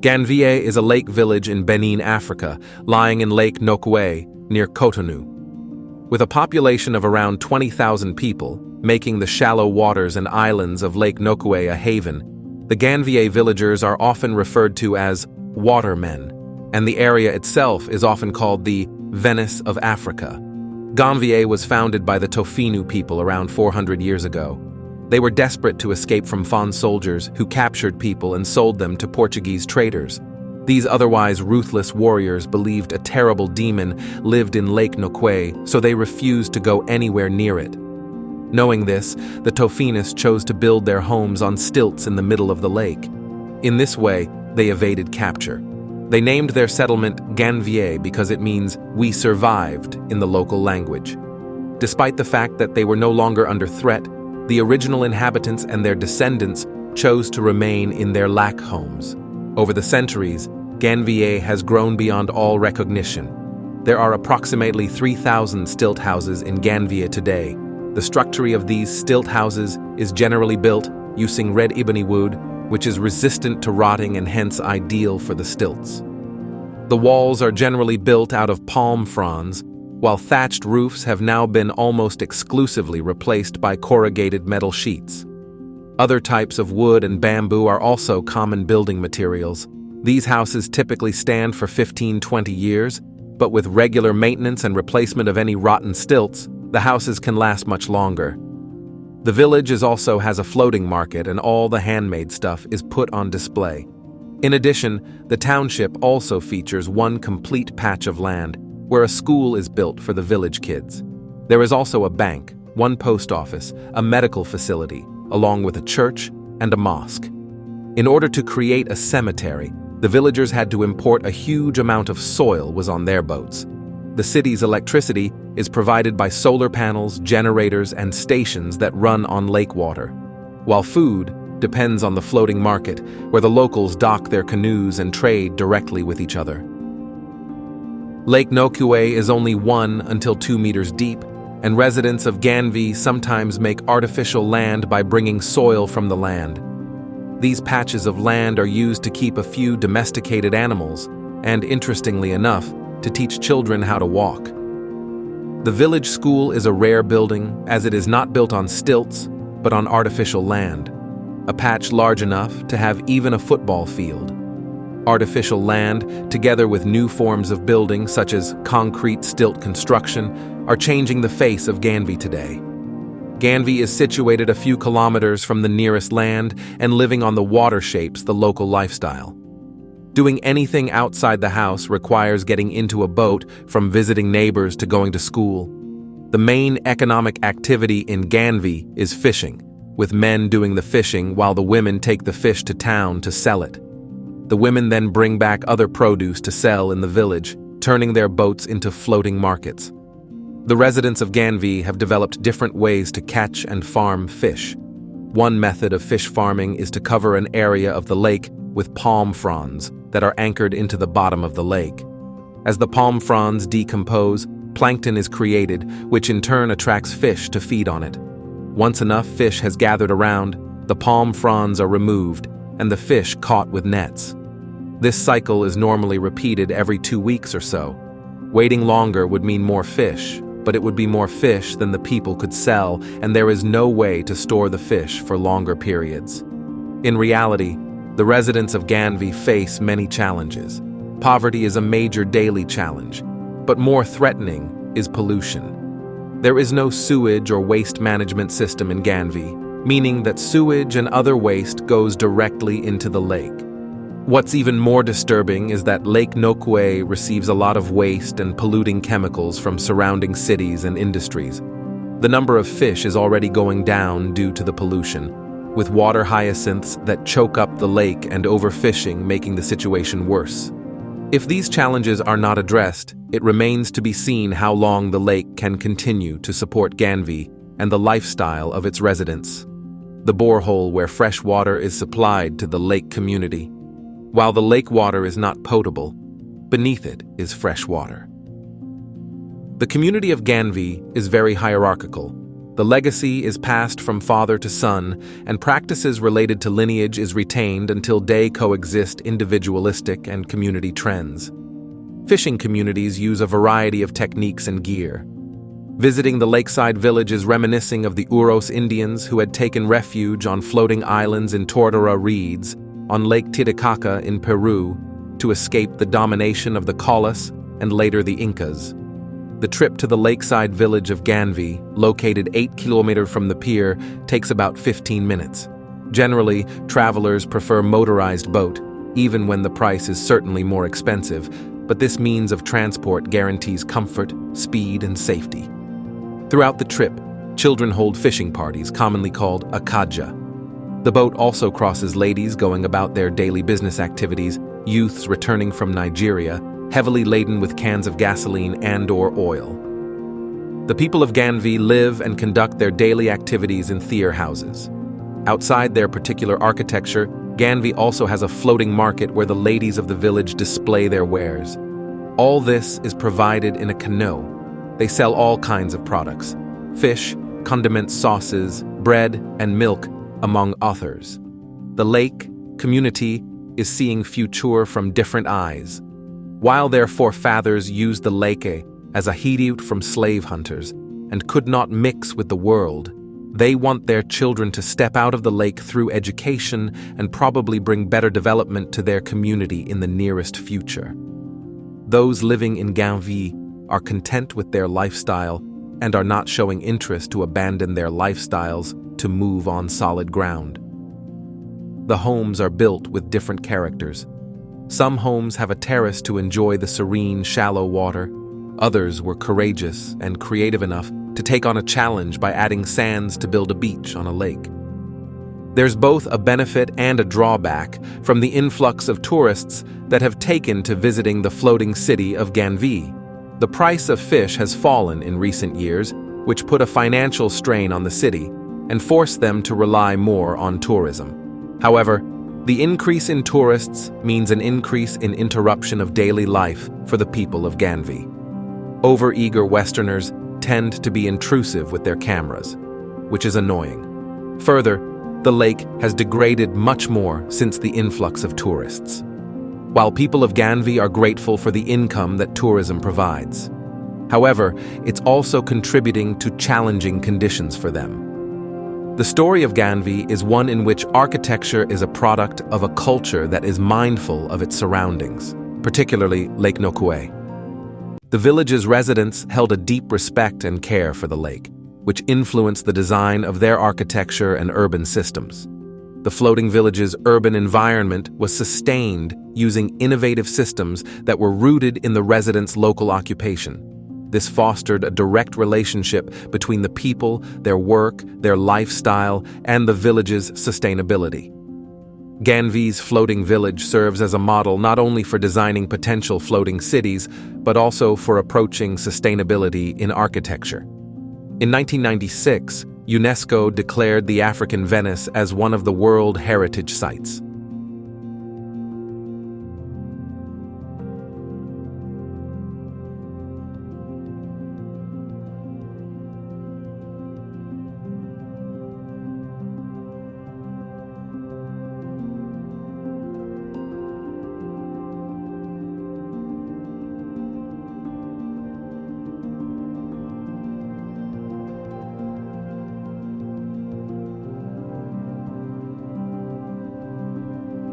Ganvié is a lake village in Benin, Africa, lying in Lake Nokoué, near Cotonou. With a population of around 20,000 people, making the shallow waters and islands of Lake Nokoué a haven, the Ganvié villagers are often referred to as watermen, and the area itself is often called the Venice of Africa. Ganvié was founded by the Tofinu people around 400 years ago. They were desperate to escape from Fon soldiers who captured people and sold them to Portuguese traders. These otherwise ruthless warriors believed a terrible demon lived in Lake Nokoué, so they refused to go anywhere near it. Knowing this, the Tofinus chose to build their homes on stilts in the middle of the lake. In this way, they evaded capture. They named their settlement Ganvié because it means "we survived" in the local language. Despite the fact that they were no longer under threat, the original inhabitants and their descendants chose to remain in their lac homes. Over the centuries, Ganvié has grown beyond all recognition. There are approximately 3,000 stilt houses in Ganvié today. The structure of these stilt houses is generally built using red ebony wood, which is resistant to rotting and hence ideal for the stilts. The walls are generally built out of palm fronds, while thatched roofs have now been almost exclusively replaced by corrugated metal sheets. Other types of wood and bamboo are also common building materials. These houses typically stand for 15-20 years, but with regular maintenance and replacement of any rotten stilts, the houses can last much longer. The village also has a floating market, and all the handmade stuff is put on display. In addition, the township also features one complete patch of land where a school is built for the village kids. There is also a bank, one post office, a medical facility, along with a church and a mosque. In order to create a cemetery, the villagers had to import a huge amount of soil was on their boats. The city's electricity is provided by solar panels, generators, and stations that run on lake water, while food depends on the floating market, where the locals dock their canoes and trade directly with each other. Lake Nokoué is only 1 until 2 meters deep, and residents of Ganvie sometimes make artificial land by bringing soil from the land. These patches of land are used to keep a few domesticated animals, and interestingly enough, to teach children how to walk. The village school is a rare building, as it is not built on stilts, but on artificial land, a patch large enough to have even a football field. Artificial land, together with new forms of building such as concrete stilt construction, are changing the face of Ganvie today. Ganvie is situated a few kilometers from the nearest land, and living on the water shapes the local lifestyle. Doing anything outside the house requires getting into a boat, from visiting neighbors to going to school. The main economic activity in Ganvie is fishing, with men doing the fishing while the women take the fish to town to sell it. The women then bring back other produce to sell in the village, turning their boats into floating markets. The residents of Ganvie have developed different ways to catch and farm fish. One method of fish farming is to cover an area of the lake with palm fronds that are anchored into the bottom of the lake. As the palm fronds decompose, plankton is created, which in turn attracts fish to feed on it. Once enough fish has gathered around, the palm fronds are removed, and the fish caught with nets. This cycle is normally repeated every 2 weeks or so. Waiting longer would mean more fish, but it would be more fish than the people could sell, and there is no way to store the fish for longer periods. In reality, the residents of Ganvie face many challenges. Poverty is a major daily challenge, but more threatening is pollution. There is no sewage or waste management system in Ganvie, meaning that sewage and other waste goes directly into the lake. What's even more disturbing is that Lake Nokoué receives a lot of waste and polluting chemicals from surrounding cities and industries. The number of fish is already going down due to the pollution, with water hyacinths that choke up the lake and overfishing making the situation worse. If these challenges are not addressed, it remains to be seen how long the lake can continue to support Ganvie and the lifestyle of its residents. The borehole where fresh water is supplied to the lake community. While the lake water is not potable, beneath it is fresh water. The community of Ganvie is very hierarchical. The legacy is passed from father to son, and practices related to lineage is retained until they coexist individualistic and community trends. Fishing communities use a variety of techniques and gear. Visiting the lakeside village is reminiscing of the Uros Indians who had taken refuge on floating islands in Tortora reeds, on Lake Titicaca in Peru, to escape the domination of the Collas and later the Incas. The trip to the lakeside village of Ganvie, located 8 kilometers from the pier, takes about 15 minutes. Generally, travelers prefer motorized boat, even when the price is certainly more expensive, but this means of transport guarantees comfort, speed, and safety. Throughout the trip, children hold fishing parties, commonly called akaja. The boat also crosses ladies going about their daily business activities, youths returning from Nigeria, heavily laden with cans of gasoline and/or oil. The people of Ganvie live and conduct their daily activities in theatre houses. Outside their particular architecture, Ganvie also has a floating market where the ladies of the village display their wares. All this is provided in a canoe. They sell all kinds of products: fish, condiments, sauces, bread, and milk, among others. The lake community is seeing future from different eyes. While their forefathers used the lake as a hideout from slave hunters and could not mix with the world, they want their children to step out of the lake through education and probably bring better development to their community in the nearest future. Those living in Ganvie are content with their lifestyle and are not showing interest to abandon their lifestyles to move on solid ground. The homes are built with different characters. Some homes have a terrace to enjoy the serene, shallow water. Others were courageous and creative enough to take on a challenge by adding sands to build a beach on a lake. There's both a benefit and a drawback from the influx of tourists that have taken to visiting the floating city of Ganvie. The price of fish has fallen in recent years, which put a financial strain on the city and forced them to rely more on tourism. However, the increase in tourists means an increase in interruption of daily life for the people of Ganvie. Overeager Westerners tend to be intrusive with their cameras, which is annoying. Further, the lake has degraded much more since the influx of tourists. While people of Ganvie are grateful for the income that tourism provides. However, it's also contributing to challenging conditions for them. The story of Ganvie is one in which architecture is a product of a culture that is mindful of its surroundings, particularly Lake Nokoué. The village's residents held a deep respect and care for the lake, which influenced the design of their architecture and urban systems. The floating village's urban environment was sustained using innovative systems that were rooted in the residents' local occupation. This fostered a direct relationship between the people, their work, their lifestyle, and the village's sustainability. Ganvie's floating village serves as a model not only for designing potential floating cities, but also for approaching sustainability in architecture. In 1996, UNESCO declared the African Venice as one of the World Heritage Sites.